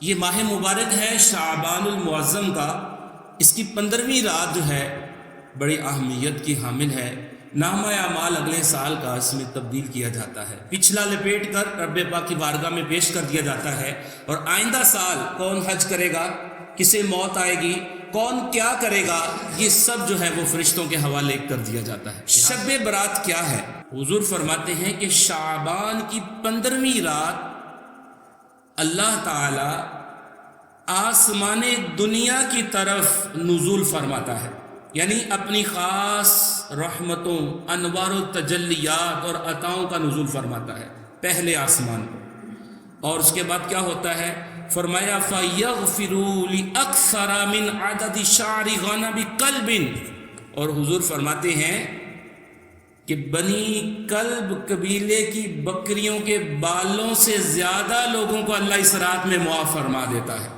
یہ ماہ مبارک ہے شعبان المعظم کا، اس کی 15ویں رات جو ہے بڑی اہمیت کی حامل ہے۔ نامہ اعمال اگلے سال کا اس میں تبدیل کیا جاتا ہے، پچھلا لپیٹ کر رب پاک کی بارگاہ میں پیش کر دیا جاتا ہے، اور آئندہ سال کون حج کرے گا، کسے موت آئے گی، کون کیا کرے گا، یہ سب جو ہے وہ فرشتوں کے حوالے کر دیا جاتا ہے۔ شب برات کیا ہے؟ حضور فرماتے ہیں کہ شعبان کی 15ویں رات اللہ تعالی آسمان دنیا کی طرف نزول فرماتا ہے، یعنی اپنی خاص رحمتوں، انوار و تجلیات اور عطاؤں کا نزول فرماتا ہے پہلے آسمان پر۔ اور اس کے بعد کیا ہوتا ہے؟ فرمایا فَيَغْفِرُوا لِأَكْثَرَ مِنْ عَدَدِ شَعْرِ غَنَمِ كَلْبٍ، اور حضور فرماتے ہیں کہ بنی کلب قبیلے کی بکریوں کے بالوں سے زیادہ لوگوں کو اللہ اس رات میں معاف فرما دیتا ہے۔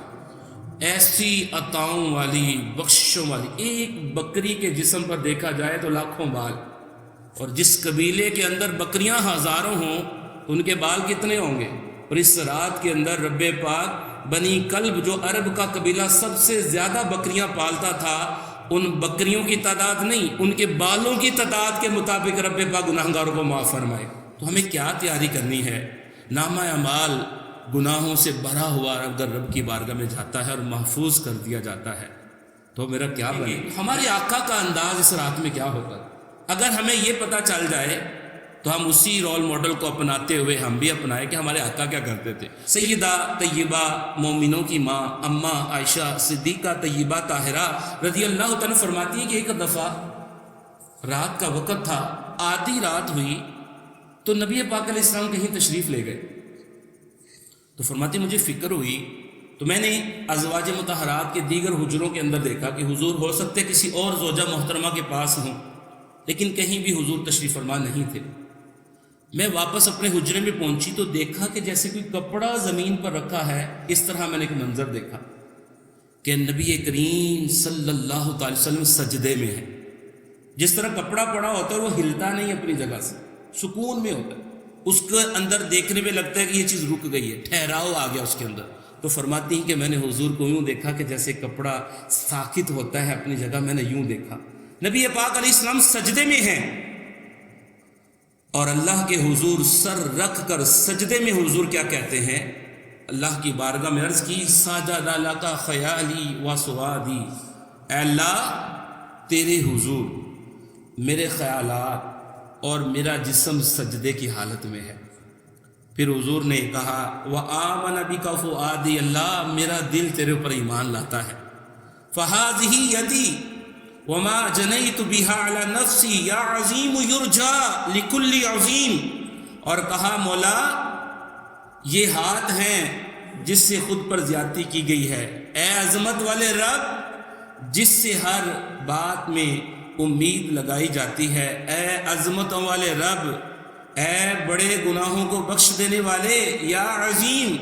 ایسی عطاؤں والی، بخشوں والی، ایک بکری کے جسم پر دیکھا جائے تو لاکھوں بال، اور جس قبیلے کے اندر بکریاں ہزاروں ہوں ان کے بال کتنے ہوں گے؟ اور اس رات کے اندر رب پاک بنی کلب، جو عرب کا قبیلہ سب سے زیادہ بکریاں پالتا تھا، ان بکریوں کی تعداد نہیں، ان کے بالوں کی تعداد کے مطابق رب پاک گناہگاروں کو معاف فرمائے۔ تو ہمیں کیا تیاری کرنی ہے؟ نامہ اعمال گناہوں سے بھرا ہوا اگر رب کی بارگاہ میں جاتا ہے اور محفوظ کر دیا جاتا ہے تو میرا کیا بنے؟ ہمارے آقا کا انداز اس رات میں کیا ہوگا؟ اگر ہمیں یہ پتہ چل جائے تو ہم اسی رول ماڈل کو اپناتے ہوئے ہم بھی اپنائیں کہ ہمارے آقا کیا کرتے تھے۔ سیدہ طیبہ مومنوں کی ماں اماں عائشہ صدیقہ طیبہ طاہرہ رضی اللہ تعالیٰ فرماتی ہیں کہ ایک دفعہ رات کا وقت تھا، آدھی رات ہوئی تو نبی پاک علیہ السلام کہیں تشریف لے گئے، تو فرماتی مجھے فکر ہوئی تو میں نے ازواج مطہرات کے دیگر حجروں کے اندر دیکھا کہ حضور ہو سکتے کسی اور زوجہ محترمہ کے پاس ہوں، لیکن کہیں بھی حضور تشریف فرما نہیں تھے۔ میں واپس اپنے حجرے میں پہنچی تو دیکھا کہ جیسے کوئی کپڑا زمین پر رکھا ہے، اس طرح میں نے ایک منظر دیکھا کہ نبی کریم صلی اللہ تعالی وسلم سجدے میں ہے۔ جس طرح کپڑا پڑا ہوتا ہے وہ ہلتا نہیں اپنی جگہ سے، سکون میں ہوتا ہے، اس کے اندر دیکھنے میں لگتا ہے کہ یہ چیز رک گئی ہے، ٹھہراؤ آ گیا اس کے اندر۔ تو فرماتی ہیں کہ میں نے حضور کو یوں دیکھا کہ جیسے کپڑا ساکت ہوتا ہے اپنی جگہ، میں نے یوں دیکھا۔ نبی پاک علیہ السلام سجدے میں ہیں اور اللہ کے حضور سر رکھ کر سجدے میں حضور کیا کہتے ہیں؟ اللہ کی بارگاہ میں عرض کی ساجد لک خیالی و سوادی، اے اللہ تیرے حضور میرے خیالات اور میرا جسم سجدے کی حالت میں ہے۔ پھر حضور نے کہا وآمن بک فؤادی، اللہ میرا دل تیرے اوپر ایمان لاتا ہے۔ فہذہ یدی وما جنیت بها علی نفسی یا عظیم یرجا لکل عظیم، اور کہا مولا یہ ہاتھ ہیں جس سے خود پر زیادتی کی گئی ہے، اے عظمت والے رب جس سے ہر بات میں امید لگائی جاتی ہے، اے عظمتوں والے رب، اے بڑے گناہوں کو بخش دینے والے، یا عظیم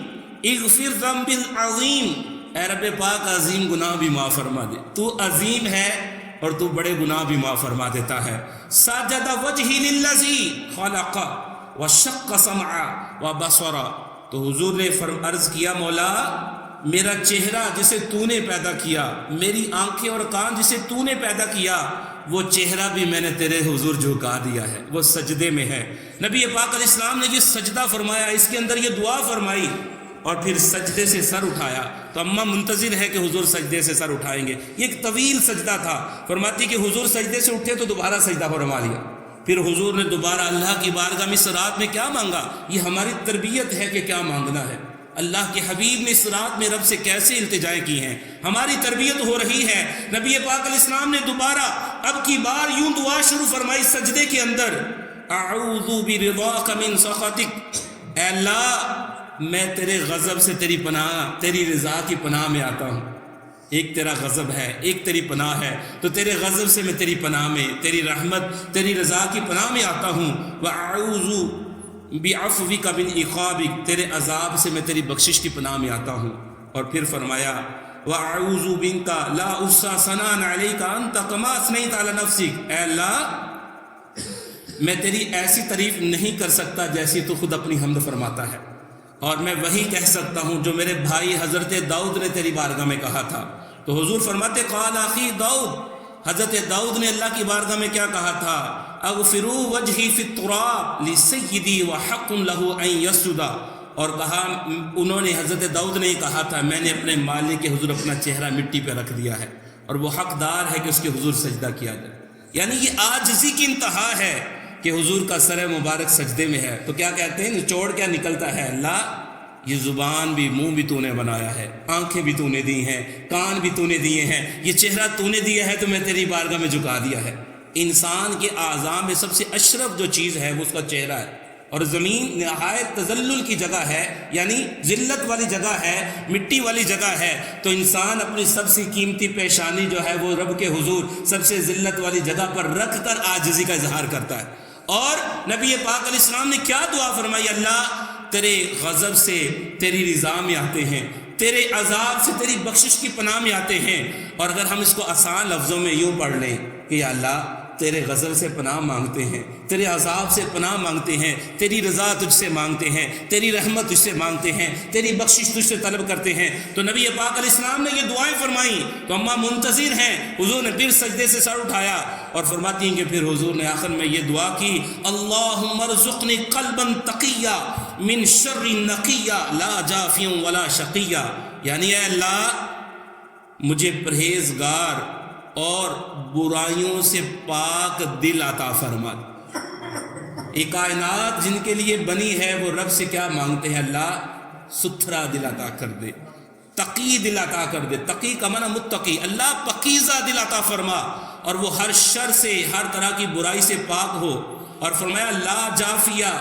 اغفر ذنب العظیم، اے رب پاک عظیم گناہ بھی معاف فرما دے، تو عظیم ہے اور تو بڑے گناہ بھی معاف فرما دیتا ہے۔ سجد وجہی للذی خلق وشق سمع وبصر، تو حضور نے عرض کیا مولا میرا چہرہ جسے تو نے پیدا کیا، میری آنکھیں اور کان جسے تو نے پیدا کیا، وہ چہرہ بھی میں نے تیرے حضور جھکا دیا ہے، وہ سجدے میں ہے۔ نبی پاک علیہ السلام نے یہ سجدہ فرمایا، اس کے اندر یہ دعا فرمائی اور پھر سجدے سے سر اٹھایا، تو اماں منتظر ہے کہ حضور سجدے سے سر اٹھائیں گے۔ یہ ایک طویل سجدہ تھا، فرماتی کہ حضور سجدے سے اٹھے تو دوبارہ سجدہ فرما لیا، پھر حضور نے دوبارہ اللہ کی بارگاہ میں اس رات میں کیا مانگا؟ یہ ہماری تربیت ہے کہ کیا مانگنا ہے۔ اللہ کے حبیب نے اس رات میں رب سے کیسے التجائیں کی ہیں، ہماری تربیت ہو رہی ہے۔ نبی پاک علیہ السلام نے دوبارہ اب کی بار یوں دعا شروع فرمائی سجدے کے اندر، اعوذ برضاک من سخطک، اے اللہ میں تیرے غضب سے تیری پناہ، تیری رضا کی پناہ میں آتا ہوں۔ ایک تیرا غضب ہے، ایک تیری پناہ ہے، تو تیرے غضب سے میں تیری پناہ میں، تیری رحمت تیری رضا کی پناہ میں آتا ہوں۔ وَأَعُوذُ بِعَفْوِكَ مِنْ عِقَابِكَ، تیرے عذاب سے میں تیری بخشش کی پناہ میں آتا ہوں۔ اور پھر فرمایا وَأَعُوذُ بِكَ لَا أُحْصِي ثَنَاءً عَلَيْكَ أَنْتَ كَمَا أَثْنَيْتَ عَلَى نَفْسِكَ، اے اللہ میں تیری ایسی تعریف نہیں کر سکتا جیسی تو خود اپنی حمد فرماتا ہے۔ اور میں وہی کہہ سکتا ہوں جو میرے بھائی حضرت داؤد نے تیری بارگاہ میں کہا تھا۔ تو حضور فرماتے قال اخی داؤد، حضرت داؤد نے اللہ کی بارگاہ میں کیا کہا تھا؟ اغفروا وجہی فی التراب لسیدی وحق له ان یسجد، اور کہا انہوں نے، حضرت داؤد نے یہ کہا تھا میں نے اپنے مالک کے حضور اپنا چہرہ مٹی پہ رکھ دیا ہے اور وہ حقدار ہے کہ اس کے حضور سجدہ کیا جائے۔ یعنی یہ عاجزی کی انتہا ہے کہ حضور کا سر مبارک سجدے میں ہے۔ تو کیا کہتے ہیں، نچوڑ کیا نکلتا ہے، اللہ یہ زبان بھی منہ بھی تو نے بنایا ہے، آنکھیں بھی تو نے دی ہیں، کان بھی تو نے دیے ہیں، یہ چہرہ تو نے دیا ہے تو میں تیری بارگاہ میں جھکا دیا ہے۔ انسان کے اعضاء میں سب سے اشرف جو چیز ہے وہ اس کا چہرہ ہے، اور زمین نہایت تذلل کی جگہ ہے، یعنی ذلت والی جگہ ہے، مٹی والی جگہ ہے، تو انسان اپنی سب سے قیمتی پیشانی جو ہے وہ رب کے حضور سب سے ذلت والی جگہ پر رکھ کر عاجزی کا اظہار کرتا ہے۔ اور نبی پاک علیہ السلام نے کیا دعا فرمائی، اللہ تیرے غضب سے تیری رضا میں آتے ہیں، تیرے عذاب سے تیری بخشش کی پناہ میں آتے ہیں۔ اور اگر ہم اس کو آسان لفظوں میں یوں پڑھ لیں کہ یا اللہ تیرے غضب سے پناہ مانگتے ہیں، تیرے عذاب سے پناہ مانگتے ہیں، تیری رضا تجھ سے مانگتے ہیں، تیری رحمت تجھ سے مانگتے ہیں، تیری بخشش تجھ سے طلب کرتے ہیں، تو نبی پاک علیہ السلام نے یہ دعائیں فرمائیں تو اماں منتظر ہیں۔ حضور نے پھر سجدے سے سر اٹھایا اور فرماتی ہیں کہ پھر حضور نے آخر میں یہ دعا کی، اللہم ارزقنی قلبا تقیا من شر نقیا لا جافی ولا شقیا، یعنی اے اللہ مجھے پرہیزگار اور برائیوں سے پاک دل عطا فرما۔ یہ کائنات جن کے لیے بنی ہے وہ رب سے کیا مانگتے ہیں، اللہ ستھرا دل عطا کر دے، تقی دل عطا کر دے۔ تقی کا معنی متقی، اللہ پاکیزہ دل عطا فرما اور وہ ہر شر سے ہر طرح کی برائی سے پاک ہو۔ اور فرمایا لا جافیہ،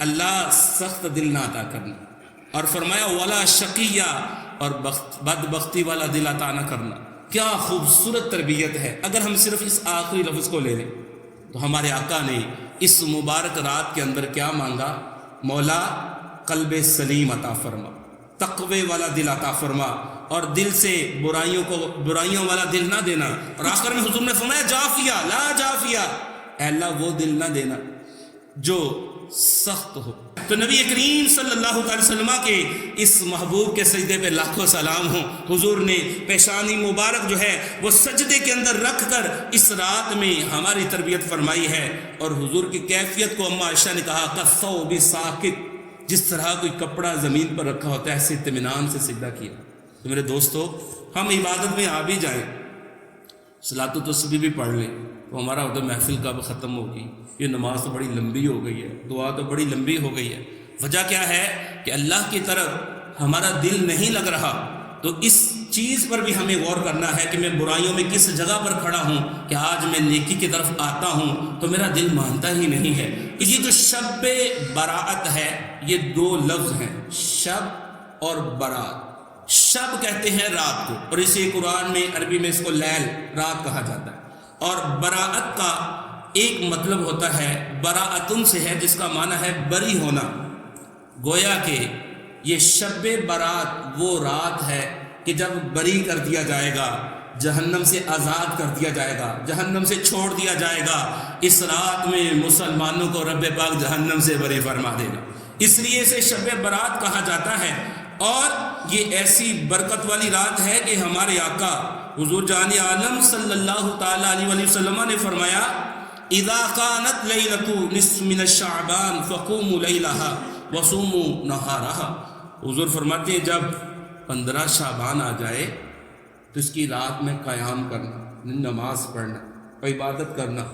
اللہ سخت دل نہ عطا کرنا، اور فرمایا ولا شقیہ، اور بدبختی والا دل عطا نہ کرنا۔ کیا خوبصورت تربیت ہے۔ اگر ہم صرف اس آخری لفظ کو لے لیں تو ہمارے آقا نے اس مبارک رات کے اندر کیا مانگا، مولا قلب سلیم عطا فرما، تقوی والا دل عطا فرما، اور دل سے برائیوں والا دل نہ دینا۔ اور آخر میں حضور نے فرمایا جافیہ لا جافیہ، اے اللہ وہ دل نہ دینا جو سخت ہو۔ تو نبی کریم صلی اللہ علیہ وسلم کے اس محبوب کے سجدے پہ لاکھوں سلام ہوں۔ حضور نے پیشانی مبارک جو ہے وہ سجدے کے اندر رکھ کر اس رات میں ہماری تربیت فرمائی ہے، اور حضور کی کیفیت کو اماں عائشہ نے کہا کالثوب ساکت، جس طرح کوئی کپڑا زمین پر رکھا ہوتا ہے ایسے اطمینان سے سجدہ کیا۔ تو میرے دوستو، ہم عبادت میں آ بھی جائیں، صلاۃ و تسبیح بھی پڑھ لیں تو ہمارا ادھر محفل کب ختم ہوگی، یہ نماز تو بڑی لمبی ہو گئی ہے، دعا تو بڑی لمبی ہو گئی ہے۔ وجہ کیا ہے کہ اللہ کی طرف ہمارا دل نہیں لگ رہا۔ تو اس چیز پر بھی ہمیں غور کرنا ہے کہ میں برائیوں میں کس جگہ پر کھڑا ہوں کہ آج میں نیکی کی طرف آتا ہوں تو میرا دل مانتا ہی نہیں ہے۔ یہ جو شب براءت ہے، یہ دو لفظ ہیں، شب اور برات۔ شب کہتے ہیں رات کو، اور اسی قرآن میں عربی میں اس کو لیل، رات کہا جاتا ہے۔ اور براءت کا ایک مطلب ہوتا ہے، براءتن سے ہے جس کا معنی ہے بری ہونا۔ گویا کہ یہ شب برات وہ رات ہے کہ جب بری کر دیا جائے گا، جہنم سے آزاد کر دیا جائے گا، جہنم سے چھوڑ دیا جائے گا۔ اس رات میں مسلمانوں کو رب پاک جہنم سے بری فرما دے گا، اس لیے اسے شب برات کہا جاتا ہے۔ اور یہ ایسی برکت والی رات ہے کہ ہمارے آقا حضور جان عالم صلی اللہ تعالیٰ علیہ وسلم نے فرمایا اذا كانت ليلة نصف من شعبان فقوموا ليلها وصوموا نهارها، حضور فرماتے ہیں جب 15 شعبان آ جائے تو اس کی رات میں قیام کرنا، نماز پڑھنا، عبادت کرنا،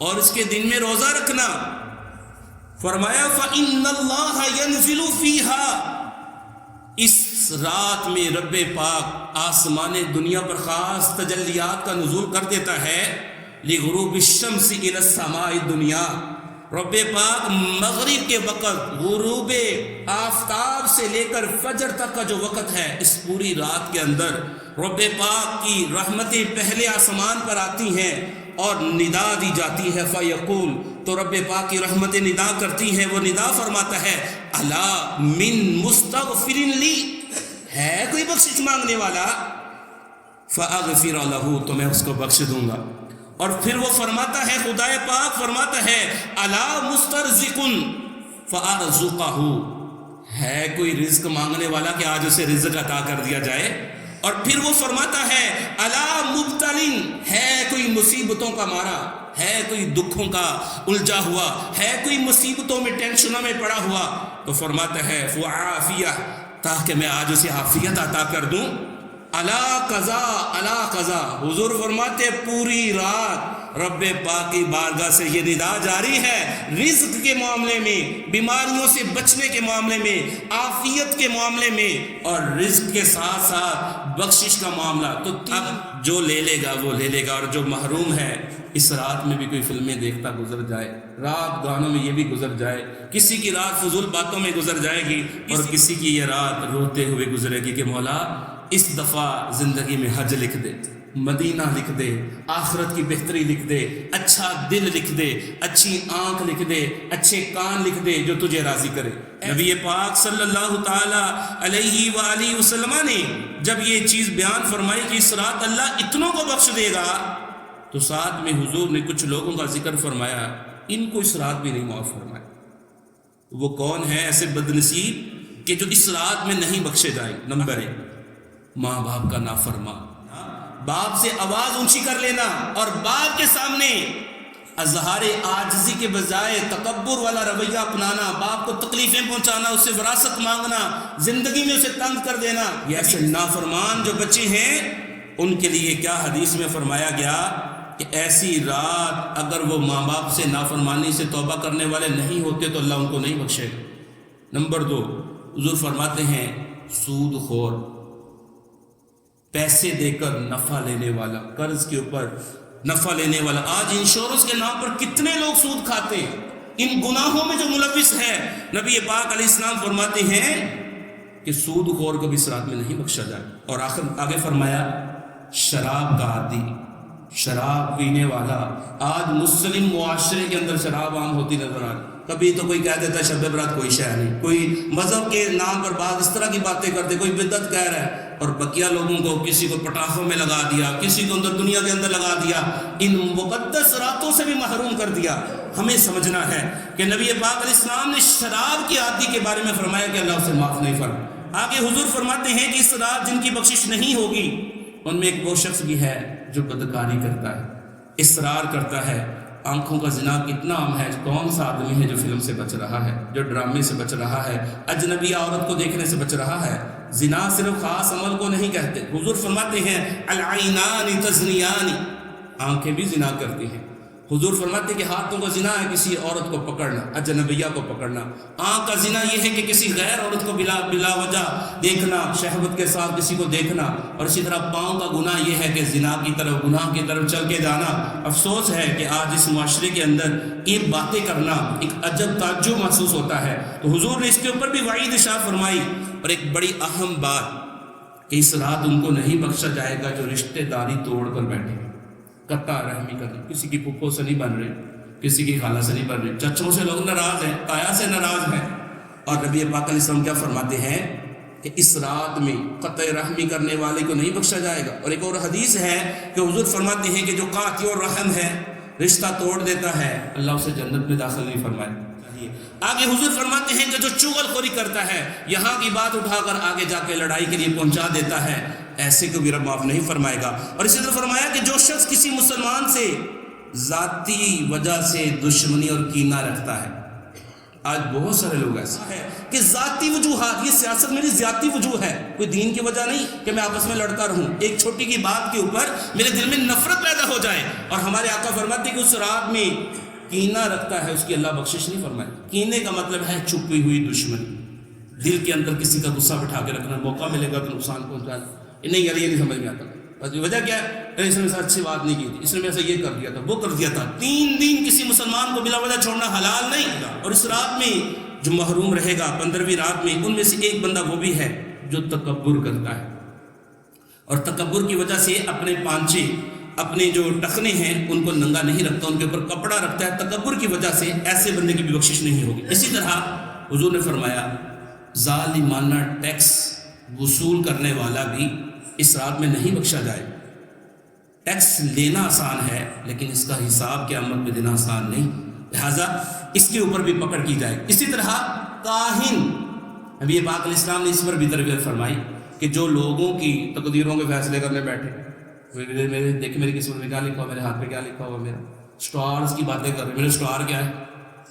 اور اس کے دن میں روزہ رکھنا۔ فرمایا فإن الله ينزل فيها، اس رات میں رب پاک آسمان دنیا پر خاص تجلیات کا نزول کر دیتا ہے۔ لغروب الشمس الى السماء الدنیا، رب پاک مغرب کے وقت، غروب آفتاب سے لے کر فجر تک کا جو وقت ہے، اس پوری رات کے اندر رب پاک کی رحمتیں پہلے آسمان پر آتی ہیں اور ندا دی جاتی ہے۔ فیقول، تو رب پاک کی رحمتیں ندا کرتی ہیں، وہ ندا فرماتا ہے الا من مستغفر لی، ہے کوئی بخشش مانگنے والا؟ فاغفر له، تو میں اس کو بخش دوں گا۔ اور پھر وہ فرماتا ہے، خدا پاک فرماتا ہے الا مسترزق فارزقہ، ہے کوئی رزق مانگنے والا کہ آج اسے رزق عطا کر دیا جائے؟ اور پھر وہ فرماتا ہے الا مبتلن، ہے کوئی مصیبتوں کا مارا، ہے کوئی دکھوں کا الجھا ہوا، ہے کوئی مصیبتوں میں ٹینشنوں میں پڑا ہوا، تو فرماتا ہے فعافیہ، تاکہ میں آج اسے عافیت عطا کر دوں۔ الا قضا الا قضا، حضور فرماتے پوری رات رب پاک کی بارگاہ سے یہ ندا جاری ہے، رزق کے معاملے میں، بیماریوں سے بچنے کے معاملے میں، عافیت کے معاملے میں، اور رزق کے ساتھ ساتھ بخشش کا معاملہ۔ تو اب جو لے لے گا وہ لے لے گا، اور جو محروم ہے اس رات میں بھی کوئی فلمیں دیکھتا گزر جائے، رات گانوں میں یہ بھی گزر جائے، کسی کی رات فضول باتوں میں گزر جائے گی، اور کسی کی یہ رات روتے ہوئے گزرے گی کہ مولا اس دفعہ زندگی میں حج لکھ دے، مدینہ لکھ دے، آخرت کی بہتری لکھ دے، اچھا دل لکھ دے، اچھی آنکھ لکھ دے، اچھے کان لکھ دے جو تجھے راضی کرے۔ نبی پاک صلی اللہ تعالی علیہ وآلہ وسلم نے جب یہ چیز بیان فرمائی کہ اس رات اللہ اتنوں کو بخش دے گا، تو ساتھ میں حضور نے کچھ لوگوں کا ذکر فرمایا، ان کو اس رات بھی نہیں معاف فرمایا۔ وہ کون ہے ایسے بدنصیب کہ جو اس رات میں نہیں بخشے جائیں؟ نمبر 1، ماں باپ کا نافرمان، باپ سے آواز اونچی کر لینا اور باپ کے سامنے اظہار عاجزی کے بجائے تکبر والا رویہ اپنانا، باپ کو تکلیفیں پہنچانا، اس سے وراثت مانگنا، زندگی میں اسے تنگ کر دینا، یہ ایسے نافرمان جو بچے ہیں ان کے لیے کیا حدیث میں فرمایا گیا کہ ایسی رات اگر وہ ماں باپ سے نافرمانی سے توبہ کرنے والے نہیں ہوتے تو اللہ ان کو نہیں بخشے گا۔ نمبر 2، حضور فرماتے ہیں سود خور، پیسے دے کر نفع لینے والا، قرض کے اوپر نفع لینے والا۔ آج انشورنس کے نام پر کتنے لوگ سود کھاتے ہیں، ان گناہوں میں جو ملوث ہے، نبی پاک علیہ السلام فرماتے ہیں کہ سود خور کو بھی اس رات میں نہیں بخشا جائے۔ اور آگے فرمایا شراب کا عادی، شراب پینے والا۔ آج مسلم معاشرے کے اندر شراب عام ہوتی نظر آ رہی۔ کبھی تو کوئی کہہ دیتا ہے شب برات کوئی شے نہیں، کوئی مذہب کے نام پر بعض اس طرح کی باتیں کرتے، کوئی بدعت کہہ رہا ہے، اور بقیہ لوگوں کو کسی کو پٹاخوں میں لگا دیا، کسی کو اندر دنیا کے اندر لگا دیا، ان مقدس راتوں سے بھی محروم کر دیا۔ ہمیں سمجھنا ہے کہ نبی پاک علیہ السلام نے شراب کی عادی کے بارے میں فرمایا کہ اللہ اسے معاف نہیں فرمائے۔ آگے حضور فرماتے ہیں کہ اس رات جن کی بخشش نہیں ہوگی ان میں ایک وہ شخص بھی ہے جو بدکاری کرتا ہے، اصرار کرتا ہے۔ آنکھوں کا زنا کتنا عام ہے، کون سا آدمی ہے جو فلم سے بچ رہا ہے، جو ڈرامے سے بچ رہا ہے، اجنبی عورت کو دیکھنے سے بچ رہا ہے۔ زنا صرف خاص عمل کو نہیں کہتے، حضور فرماتے ہیں العینان تزنیان، آنکھیں بھی زنا کرتی ہیں۔ حضور فرماتے ہیں کہ ہاتھوں کا زنا ہے کسی عورت کو پکڑنا، اجنبیہ کو پکڑنا۔ آنکھ کا زنا یہ ہے کہ کسی غیر عورت کو بلا وجہ دیکھنا، شہوت کے ساتھ کسی کو دیکھنا۔ اور اسی طرح پاؤں کا گناہ یہ ہے کہ زنا کی طرف، گناہ کی طرف چل کے جانا۔ افسوس ہے کہ آج اس معاشرے کے اندر یہ باتیں کرنا ایک عجب تعجب محسوس ہوتا ہے۔ تو حضور نے اس کے اوپر بھی وعید ارشاد فرمائی۔ اور ایک بڑی اہم بات کہ اس رات ان کو نہیں بخشا جائے گا جو رشتہ داری توڑ کر بیٹھے، قطع رحمی کرنا، کسی کی پھپھو سے نہیں بن رہے، کسی کی خالہ سے نہیں بن رہے، چچوں سے لوگ ناراض ہیں، تایا سے ناراض ہیں۔ اور نبی پاک علیہ السلام کیا فرماتے ہیں کہ اس رات میں قطع رحمی کرنے والے کو نہیں بخشا جائے گا۔ اور ایک اور حدیث ہے کہ حضور فرماتے ہیں کہ جو قاطع الرحم ہے، رشتہ توڑ دیتا ہے، اللہ اسے جنت میں داخل نہیں فرمائے۔ آگے حضور فرماتے ہیں کہ جو چغل خوری کرتا ہے، یہاں کی بات اٹھا کر آگے جا کے لڑائی کے لیے پہنچا دیتا ہے، ایسے کو بھی رب معاف نہیں فرمائے گا۔ اور اسی طرح فرمایا کہ جو شخص کسی مسلمان سے ذاتی وجہ سے دشمنی اور کینہ رکھتا ہے، آج بہت سارے لوگ ایسا ہے کہ ذاتی وجوہات، یہ سیاست میری ذاتی وجوہ ہے، کوئی دین کی وجہ نہیں کہ میں آپس میں لڑتا رہوں، ایک چھوٹی کی بات کے اوپر میرے دل میں نفرت پیدا ہو جائے۔ اور ہمارے آقا فرماتے ہیں کہ اس رات میں کینہ رکھتا ہے اس کی اللہ بخشش نہیں فرمائے۔ کینے کا مطلب ہے چھپی ہوئی دشمنی، دل کے اندر کسی کا غصہ بٹھا کے رکھنا، موقع ملے گا تو نقصان پہنچانا۔ نہیں یار یہ نہیں سمجھ میں آتا، بس وجہ کیا ہے، اس نے ایسا اچھی بات نہیں کی تھی، اس نے ایسا یہ کر دیا تھا، وہ کر دیا تھا۔ 3 دن کسی مسلمان کو بلا وجہ چھوڑنا حلال نہیں۔ اور اس رات میں جو محروم رہے گا 15ویں رات میں، ان میں سے ایک بندہ وہ بھی ہے جو تکبر کرتا ہے، اور تکبر کی وجہ سے اپنے پانچے، اپنے جو ٹخنے ہیں ان کو ننگا نہیں رکھتا، ان کے اوپر کپڑا رکھتا ہے، تکبر کی وجہ سے ایسے بندے کی بھی بخشش نہیں ہوگی۔ اسی طرح حضور نے فرمایا ظالمانہ ٹیکس وصول کرنے والا بھی اس رات میں نہیں بخشا جائے۔ ٹیکس لینا آسان ہے لیکن اس کا حساب قیامت میں دینا آسان نہیں، لہٰذا اس کے اوپر بھی پکڑ کی جائے۔ اسی طرح کاہن، نبی پاک علیہ السلام نے اس پر بھی تربیت فرمائی کہ جو لوگوں کی تقدیروں کے فیصلے کرنے بیٹھے، میرے دیکھ میری قسمت میں کیا لکھا ہوا، میرے ہاتھ پہ کیا لکھا ہوا، میرا اسٹارز کی باتیں کر رہے، میرا اسٹار کیا ہے؟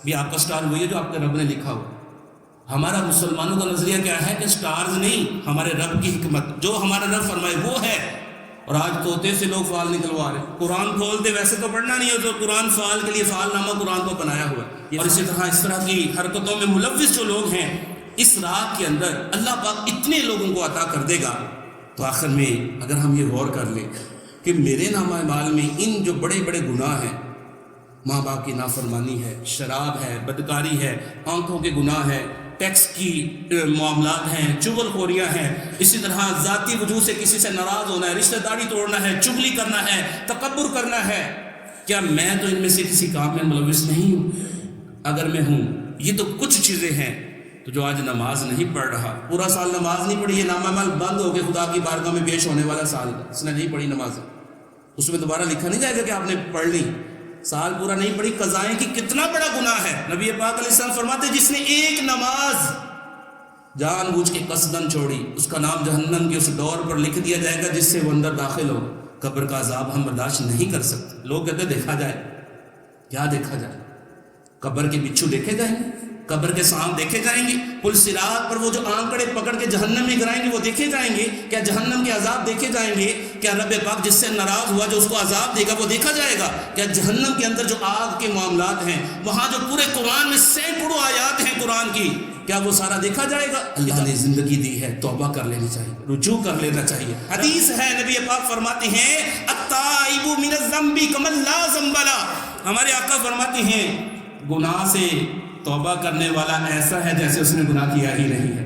بھی آپ کا اسٹار وہی ہے جو آپ کے رب نے لکھا ہوا۔ ہمارا مسلمانوں کا نظریہ کیا ہے کہ اسٹارز نہیں، ہمارے رب کی حکمت، جو ہمارا رب فرمائے وہ ہے۔ اور آج طوطے سے لوگ فعال نکلوا رہے ہیں، قرآن کھولتے ویسے تو پڑھنا نہیں ہے، تو قرآن فعال کے لیے فعال نامہ قرآن کو بنایا ہوا ہے۔ اور اسی طرح کی حرکتوں میں ملوث جو لوگ ہیں، اس رات کے اندر اللہ پاک اتنے لوگوں کو عطا کر دے گا۔ تو آخر میں اگر ہم یہ غور کر لیں کہ میرے نامہ اعمال میں ان جو بڑے بڑے گناہ ہیں، ماں باپ کی نافرمانی ہے، شراب ہے، بدکاری ہے، آنکھوں کے گناہ ہے، ٹیکس کی معاملات ہیں، چغل خوریاں ہیں، اسی طرح ذاتی وجوہ سے کسی سے ناراض ہونا ہے، رشتہ داری توڑنا ہے، چغلی کرنا ہے، تکبر کرنا ہے، کیا میں تو ان میں سے کسی کام میں ملوث نہیں ہوں؟ اگر میں ہوں، یہ تو کچھ چیزیں ہیں۔ تو جو آج نماز نہیں پڑھ رہا، پورا سال نماز نہیں پڑھی، یہ نامہ اعمال بند ہو کے خدا کی بارگاہ میں پیش ہونے والا سال، اس نے نہیں پڑھی نماز، اس میں دوبارہ لکھا نہیں جائے گا کہ آپ نے پڑھ لی، سال پورا نہیں پڑھی، قضائیں کی کتنا بڑا گناہ ہے۔ نبی پاک علیہ السلام فرماتے جس نے ایک نماز جان بوجھ کے قصدن چھوڑی، اس کا نام جہنم کے اس ڈور پر لکھ دیا جائے گا جس سے وہ اندر داخل ہو۔ قبر کا عذاب ہم برداشت نہیں کر سکتے۔ لوگ کہتے ہیں دیکھا جائے، کیا دیکھا جائے؟ قبر کے بچھو دیکھے جائیں گے، قبر کے سانپ دیکھے جائیں گے، پل صراط پر وہ جو آنکڑے پکڑ کے جہنم میں گرائیں گے وہ دیکھے جائیں گے، کیا جہنم کے عذاب دیکھے جائیں گے؟ کیا رب پاک جس سے ناراض ہوا جو اس کو عذاب دے گا وہ دیکھا جائے گا؟ کیا جہنم کے اندر جو آگ کے معاملات ہیں، وہاں جو پورے قرآن میں سینکڑوں آیات ہیں قرآن کی، کیا وہ سارا دیکھا جائے گا؟ اللہ نے زندگی دی ہے، توبہ کر لینی چاہیے، رجوع کر لینا چاہیے۔ حدیث ہے، نبی پاک فرماتے ہیں التائب من الذنب کمن لا ذنب لہ، ہمارے آقا فرماتے ہیں گناہ سے توبہ کرنے والا ایسا ہے جیسے اس نے گناہ کیا ہی نہیں ہے۔